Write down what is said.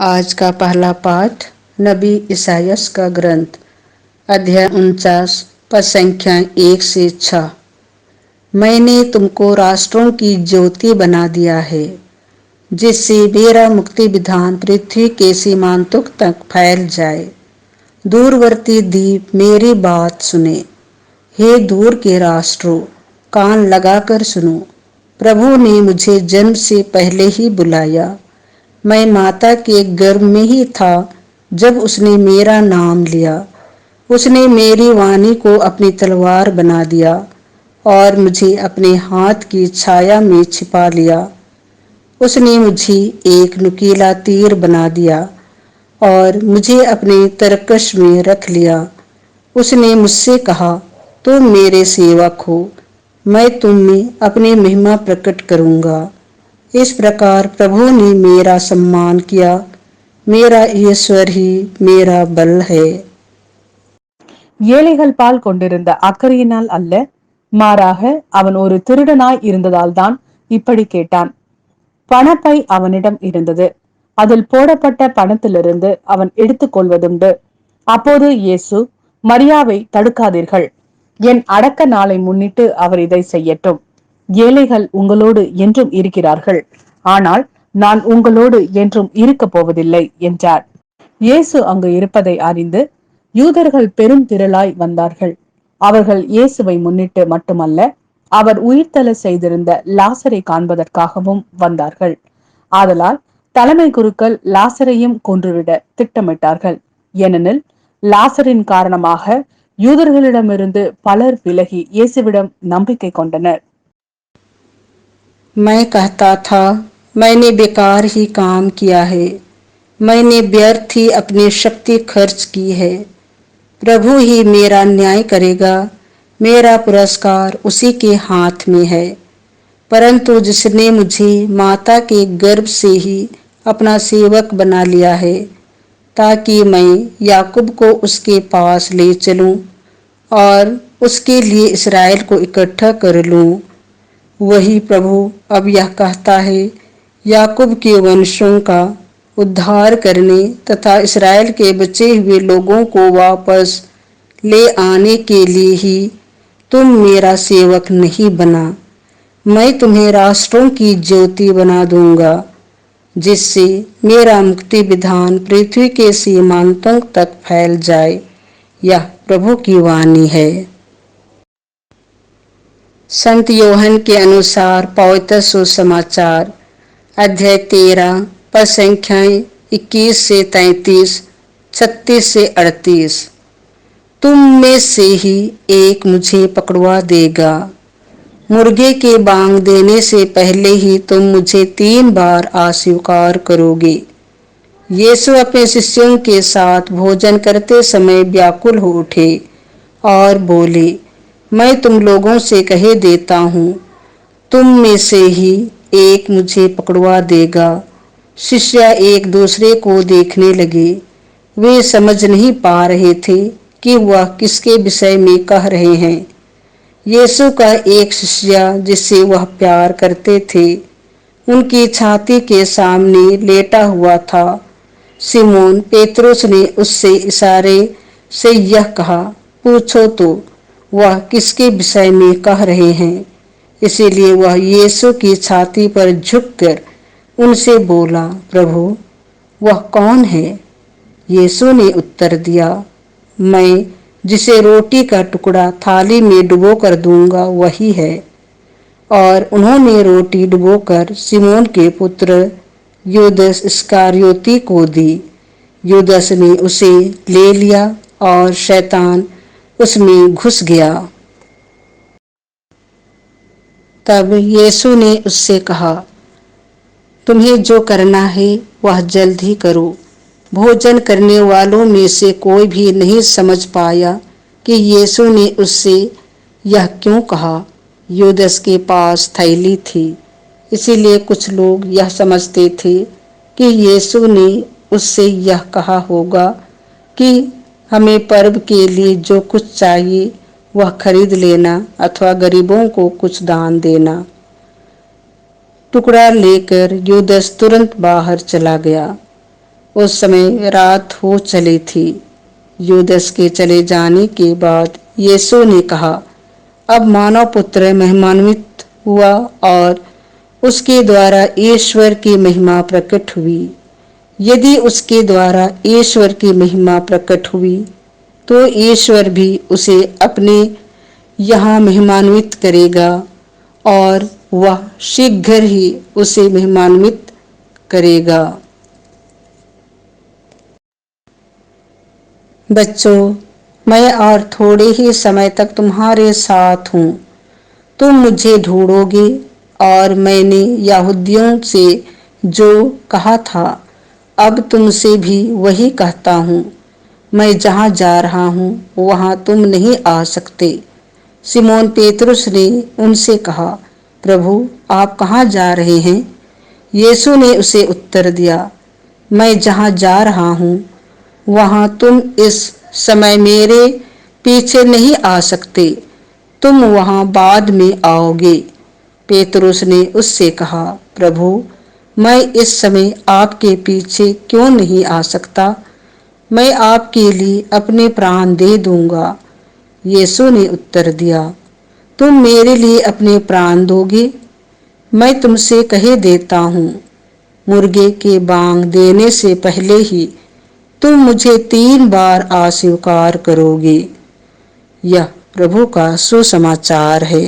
आज का पहला पाठ नबी इसायास का ग्रंथ अध्याय 49 पद संख्या 1 से 6। मैंने तुमको राष्ट्रों की ज्योति बना दिया है, जिससे मेरा मुक्ति विधान पृथ्वी के सीमांतों तक फैल जाए। दूरवर्ती द्वीप मेरी बात सुने, हे दूर के राष्ट्रों, कान लगाकर सुनो। प्रभु ने मुझे जन्म से पहले ही बुलाया, मैं माता के गर्भ में ही था जब उसने मेरा नाम लिया। उसने मेरी वाणी को अपनी तलवार बना दिया और मुझे अपने हाथ की छाया में छिपा लिया। उसने मुझे एक नुकीला तीर बना दिया और मुझे अपने तरकश में रख लिया। उसने मुझसे कहा, तुम मेरे सेवक हो, मैं तुम में अपनी महिमा प्रकट करूंगा। इस प्रकार प्रभु ने मेरा सम्मान किया, मेरा ईश्वर ही मेरा बल है। ஏழைகள் பால் கொண்டிருந்த அக்கறையினால் அல்ல, மாறாக அவன் ஒரு திருடனாய் இருந்ததால் தான் இப்படி கேட்டான். பணப்பை அவனிடம் இருந்தது. அதில் போடப்பட்ட பணத்திலிருந்து அவன் எடுத்துக் கொள்வதுண்டு. அப்போது இயேசு, மரியாவை தடுக்காதீர்கள், என் அடக்க நாளை முன்னிட்டு அவர் இதை செய்யட்டும். ஏழைகள் உங்களோடு என்றும் இருக்கிறார்கள், ஆனால் நான் உங்களோடு என்றும் இருக்க போவதில்லை என்றார். இயேசு அங்கு இருப்பதை அறிந்து யூதர்கள் பெரும் திரளாய் வந்தார்கள். அவர்கள் இயேசுவை முன்னிட்டு மட்டுமல்ல, அவர் உயிர்த்தெழ செய்திருந்த லாசரை காண்பதற்காகவும் வந்தார்கள். ஆதலால் தலைமை குருக்கள் லாசரையும் கொன்றுவிட திட்டமிட்டார்கள். ஏனெனில் லாசரின் காரணமாக யூதர்களிடமிருந்து பலர் விலகி இயேசுவிடம் நம்பிக்கை கொண்டனர். मैं कहता था, मैंने बेकार ही काम किया है, मैंने व्यर्थ ही अपनी शक्ति खर्च की है। प्रभु ही मेरा न्याय करेगा, मेरा पुरस्कार उसी के हाथ में है। परंतु जिसने मुझे माता के गर्भ से ही अपना सेवक बना लिया है, ताकि मैं याकूब को उसके पास ले चलूं और उसके लिए इस्राएल को इकट्ठा कर लूं, वही प्रभु अब यह कहता है, याकूब के वंशों का उद्धार करने तथा इस्राएल के बचे हुए लोगों को वापस ले आने के लिए ही तुम मेरा सेवक नहीं बना। मैं तुम्हें राष्ट्रों की ज्योति बना दूंगा, जिससे मेरा मुक्ति विधान पृथ्वी के सीमांतों तक फैल जाए। यह प्रभु की वाणी है। संत योहन के अनुसार पवित्र सुसमाचार अध्याय 13 पद संख्याएं 21 से 33, 36 से 38। तुम में से ही एक मुझे पकड़वा देगा। मुर्गे के बांग देने से पहले ही तुम मुझे 3 बार अस्वीकार करोगे। यीशु अपने शिष्यों के साथ भोजन करते समय व्याकुल हो उठे और बोले, मैं तुम लोगों से कहे देता हूँ, तुम में से ही एक मुझे पकड़वा देगा। शिष्य एक दूसरे को देखने लगे। वे समझ नहीं पा रहे थे कि वह किसके विषय में कह रहे हैं। यीशु का एक शिष्य जिससे वह प्यार करते थे, उनकी छाती के सामने लेटा हुआ था। सिमोन पेतरुस ने उससे इशारे से यह कहा, पूछो तो वह किसके विषय में कह रहे हैं। इसीलिए वह यीशु की छाती पर झुककर उनसे बोला, प्रभु वह कौन है? यीशु ने उत्तर दिया, मैं जिसे रोटी का टुकड़ा थाली में डुबो कर दूंगा वही है। और उन्होंने रोटी डुबोकर सिमोन के पुत्र यूदस इस्करियोती को दी। यूदस ने उसे ले लिया और शैतान उसमें घुस गया। तब यीशु ने उससे कहा, तुम्हें जो करना है वह जल्द ही करो। भोजन करने वालों में से कोई भी नहीं समझ पाया कि यीशु ने उससे यह क्यों कहा। यूदस के पास थैली थी, इसीलिए कुछ लोग यह समझते थे कि यीशु ने उससे यह कहा होगा कि हमें पर्व के लिए जो कुछ चाहिए वह खरीद लेना अथवा गरीबों को कुछ दान देना। टुकड़ा लेकर यूदस तुरंत बाहर चला गया। उस समय रात हो चली थी। यूदस के चले जाने के बाद यीशु ने कहा, अब मानव पुत्र महिमान्वित हुआ और उसके द्वारा ईश्वर की महिमा प्रकट हुई। यदि उसके द्वारा ईश्वर की महिमा प्रकट हुई तो ईश्वर भी उसे अपने यहाँ महिमान्वित करेगा और वह शीघ्र ही उसे महिमान्वित करेगा। बच्चों, मैं और थोड़े ही समय तक तुम्हारे साथ हूँ। तुम मुझे ढूंढोगे और मैंने यहूदियों से जो कहा था अब तुमसे भी वही कहता हूँ। मैं जहाँ जा रहा हूँ वहाँ तुम नहीं आ सकते। सिमोन पेतरुस ने उनसे कहा, प्रभु, आप कहाँ जा रहे हैं? यीशु ने उसे उत्तर दिया, मैं जहाँ जा रहा हूँ वहाँ तुम इस समय मेरे पीछे नहीं आ सकते, तुम वहाँ बाद में आओगे। पेतरुस ने उससे कहा, प्रभु, मैं इस समय आपके पीछे क्यों नहीं आ सकता? मैं आपके लिए अपने प्राण दे दूंगा। यीशु ने उत्तर दिया, तुम मेरे लिए अपने प्राण दोगे? मैं तुमसे कह देता हूँ, मुर्गे के बांग देने से पहले ही तुम मुझे 3 बार अस्वीकार करोगे। यह प्रभु का सुसमाचार है।